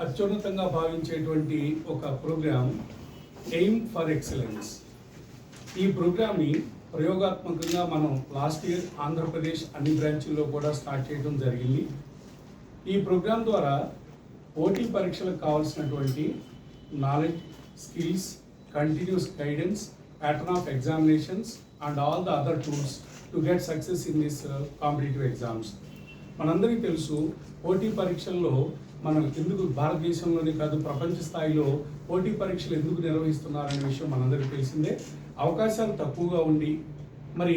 అత్యున్నతంగా భావించేటువంటి ఒక programme aim for excellence. ఈ ప్రోగ్రామ్ని ప్రయోగాత్మకంగా మనం లాస్ట్ ఇయర్ ఆంధ్రప్రదేశ్ అన్ని బ్రాంచుల్లో కూడా స్టార్ట్ చేయడం జరిగింది. ఈ ప్రోగ్రాం ద్వారా పోటీ పరీక్షలకు కావాల్సినటువంటి knowledge, skills, continuous guidance, pattern of examinations and all the other tools to get success in this competitive exams. మనందరికీ తెలుసు, పోటీ పరీక్షల్లో మనం ఎందుకు భారతదేశంలోనే కాదు ప్రపంచ స్థాయిలో పోటీ పరీక్షలు ఎందుకు నిర్వహిస్తున్నారనే విషయం మనందరికీ తెలిసిందే. అవకాశాలు తక్కువగా ఉండి మరి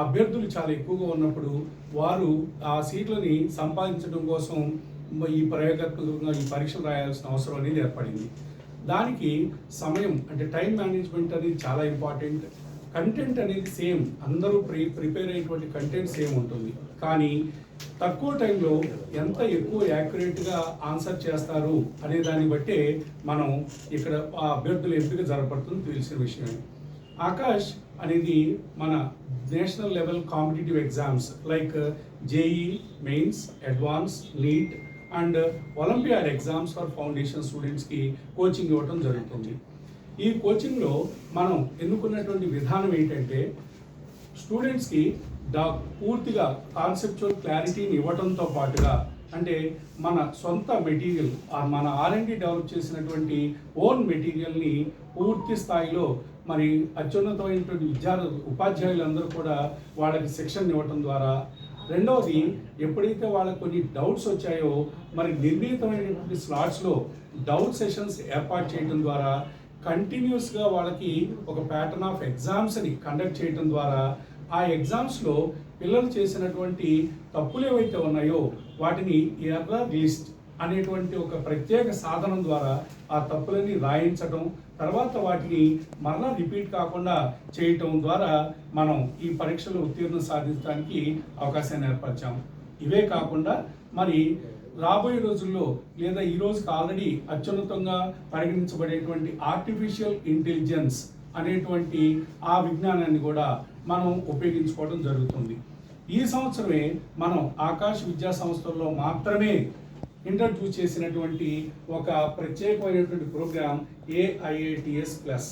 అభ్యర్థులు చాలా ఎక్కువగా ఉన్నప్పుడు వారు ఆ సీట్లని సంపాదించడం కోసం ఈ ప్రయోగాత్మకంగా ఈ పరీక్షలు రాయాల్సిన అవసరం అనేది ఏర్పడింది. దానికి సమయం అంటే టైం మేనేజ్మెంట్ అనేది చాలా ఇంపార్టెంట్. కంటెంట్ అనేది సేమ్, అందరూ ప్రిపేర్ అయ్యేటువంటి కంటెంట్ సేమ్ ఉంటుంది, కానీ తక్కువ టైంలో ఎంత ఎక్కువ యాక్యురేట్గా ఆన్సర్ చేస్తారు అనే దాన్ని బట్టే మనం ఇక్కడ ఆ అభ్యర్థుల ఎంపిక జరపడుతుంది తెలిసిన విషయమే. ఆకాష్ అనేది మన national level competitive exams like JEE mains, advance, NEET and olympiad exams for foundation స్టూడెంట్స్కి కోచింగ్ ఇవ్వడం జరుగుతుంది. ఈ కోచింగ్లో మనం ఎన్నుకున్నటువంటి విధానం ఏంటంటే స్టూడెంట్స్కి పూర్తిగా కాన్సెప్చువల్ క్లారిటీని ఇవ్వడంతో పాటుగా అంటే మన సొంత మెటీరియల్, మన R&D డెవలప్ చేసినటువంటి ఓన్ మెటీరియల్ని పూర్తి స్థాయిలో మరి అత్యున్నతమైనటువంటి ఉపాధ్యాయులందరూ కూడా వాళ్ళకి శిక్షణ ఇవ్వటం ద్వారా, రెండవది ఎప్పుడైతే వాళ్ళకి కొన్ని డౌట్స్ వచ్చాయో మరి నిర్ణీతమైనటువంటి స్లాట్స్లో డౌట్ సెషన్స్ ఏర్పాటు చేయడం ద్వారా కంటిన్యూస్గా వాళ్ళకి ఒక ప్యాటర్న్ ఆఫ్ ఎగ్జామ్స్ని కండక్ట్ చేయడం ద్వారా ఆ ఎగ్జామ్స్లో పిల్లలు చేసినటువంటి తప్పులు ఏవైతే ఉన్నాయో వాటిని ఎర్రర్ లిస్ట్ అనేటువంటి ఒక ప్రత్యేక సాధనం ద్వారా ఆ తప్పులని రాయించడం, తర్వాత వాటిని మరలా రిపీట్ కాకుండా చేయటం ద్వారా మనం ఈ పరీక్షలో ఉత్తీర్ణం సాధించడానికి అవకాశాన్ని ఏర్పరిచాం. ఇవే కాకుండా మరి రాబోయే రోజుల్లో లేదా ఈ రోజుకి ఆల్రెడీ అత్యున్నతంగా పరిగణించబడేటువంటి ఆర్టిఫిషియల్ ఇంటెలిజెన్స్ అనేటువంటి ఆ విజ్ఞానాన్ని కూడా మనం ఉపయోగించుకోవడం జరుగుతుంది. ఈ సంవత్సరమే మనం ఆకాశ్ విద్యా సంస్థల్లో మాత్రమే ఇంట్రడ్యూస్ చేసినటువంటి ఒక ప్రత్యేకమైనటువంటి ప్రోగ్రాం AIATS+.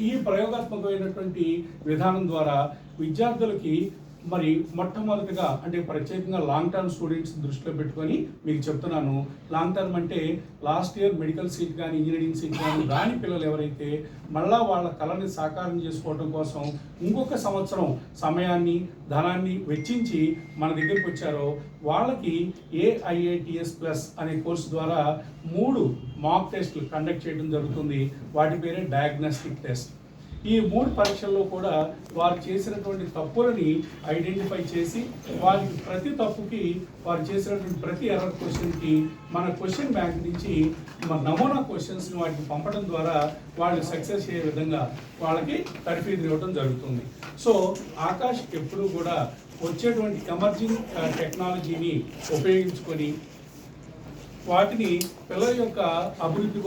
ఈ ప్రయోగాత్మకమైనటువంటి విధానం ద్వారా విద్యార్థులకి మరి మొట్టమొదటిగా అంటే ప్రత్యేకంగా లాంగ్ టర్మ్ స్టూడెంట్స్ దృష్టిలో పెట్టుకొని మీకు చెప్తున్నాను. లాంగ్ టర్మ్ అంటే లాస్ట్ ఇయర్ మెడికల్ సీట్ కానీ ఇంజనీరింగ్ సీట్ కానీ రాని పిల్లలు ఎవరైతే మళ్ళా వాళ్ళ కళని సాకారం చేసుకోవడం కోసం ఇంకొక సంవత్సరం సమయాన్ని, ధనాన్ని వెచ్చించి మన దగ్గరికి వచ్చారో వాళ్ళకి AIATS+ అనే కోర్సు ద్వారా 3 మాక్ టెస్ట్లు కండక్ట్ చేయడం జరుగుతుంది. వాటి పేరే డయాగ్నోస్టిక్ టెస్ట్. ఈ 3 పరీక్షల్లో కూడా వారు చేసినటువంటి తప్పులని ఐడెంటిఫై చేసి వారికి ప్రతి తప్పుకి వారు చేసినటువంటి ప్రతి ఎర్రర్ క్వశ్చన్కి మన క్వశ్చన్ బ్యాంక్ నుంచి మన నమూనా క్వశ్చన్స్ని వాటికి పంపడం ద్వారా వాళ్ళు సక్సెస్ అయ్యే విధంగా వాళ్ళకి తర్ఫీదు ఇవ్వడం జరుగుతుంది. సో ఆకాష్ ఎప్పుడూ కూడా వచ్చేటువంటి ఎమర్జింగ్ టెక్నాలజీని ఉపయోగించుకొని వాటిని పిల్లల యొక్క అభివృద్ధి కోసం